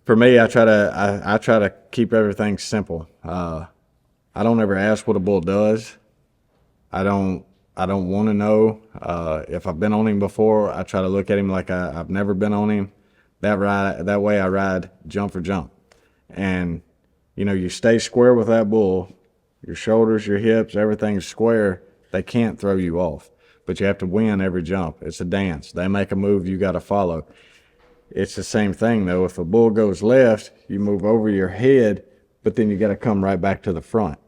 For me, I try to keep everything simple. I don't ever ask what a bull does. I don't want to know. If I've been on him before, I try to look at him like I've never been on him. That way I ride jump for jump. And, you know, you stay square with that bull, your shoulders, your hips, everything's square. They can't throw you off, but you have to win every jump. It's a dance. They make a move, you got to follow. It's the same thing, though. If a bull goes left, you move over your head, but then you got to come right back to the front.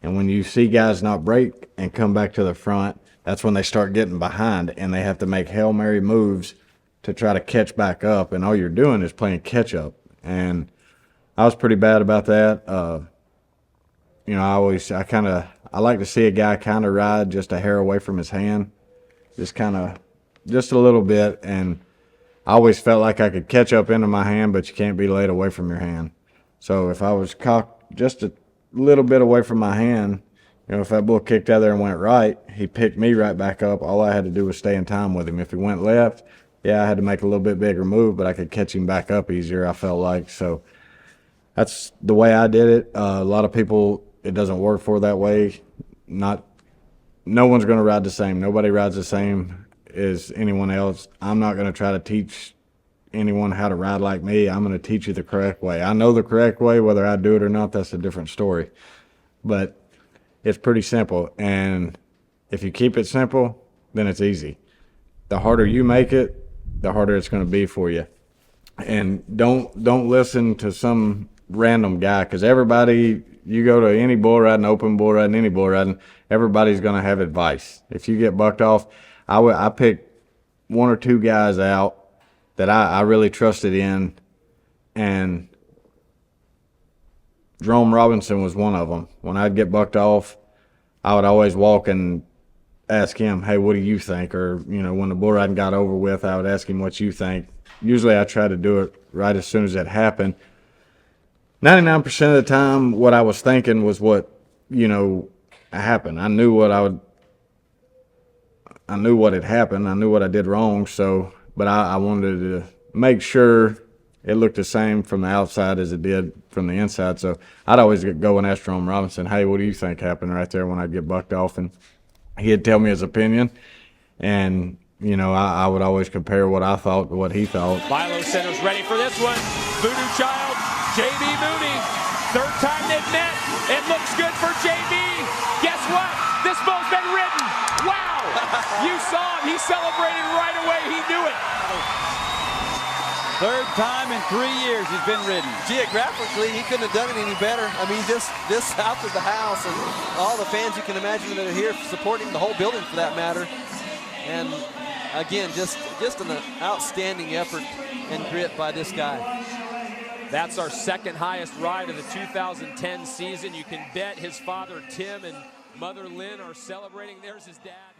And when you see guys not break and come back to the front, that's when they start getting behind, and they have to make Hail Mary moves to try to catch back up. And all you're doing is playing catch up. And I was pretty bad about that. You know, I like to see a guy kind of ride just a hair away from his hand, just a little bit. And I always felt like I could catch up into my hand, but you can't be laid away from your hand. So if I was cocked just a little bit away from my hand, you know, if that bull kicked out there and went right, he picked me right back up. All I had to do was stay in time with him. If he went left, yeah, I had to make a little bit bigger move, but I could catch him back up easier, I felt like. So that's the way I did it. A lot of people, it doesn't work for that way. No one's going to ride the same. Nobody rides the same as anyone else. I'm not going to try to teach anyone how to ride like me. I'm going to teach you the correct way. I know the correct way. Whether I do it or not, that's a different story. But it's pretty simple. And if you keep it simple, then it's easy. The harder you make it, the harder it's going to be for you. And don't listen to some random guy, because everybody, you go to any bull riding, open bull riding, any bull riding, everybody's going to have advice. If you get bucked off, I picked one or two guys out that I really trusted in, and Jerome Robinson was one of them. When I'd get bucked off, I would always walk and ask him, hey, what do you think? Or, you know, when the bull riding got over with, I would ask him, what you think? Usually I try to do it right as soon as it happened. 99% of the time, what I was thinking was what, you know, happened. I knew what had happened. I knew what I did wrong. So, but I wanted to make sure it looked the same from the outside as it did from the inside. So I'd always go and ask Jerome Robinson, hey, what do you think happened right there when I'd get bucked off? And he'd tell me his opinion. And, you know, I would always compare what I thought to what he thought. Milo Center's ready for this one. Voodoo Child, J.B. Mooney. Third time they've met. It looks good for J.B. Guess what? This bull's been ridden. Wow! You saw him. He celebrated right away. He knew it. Third time in 3 years he's been ridden. Geographically, he couldn't have done it any better. I mean, just this south of the house, and all the fans you can imagine that are here supporting the whole building for that matter. And again, just an outstanding effort and grit by this guy. That's our second highest ride of the 2010 season. You can bet his father Tim and mother Lynn are celebrating. There's his dad.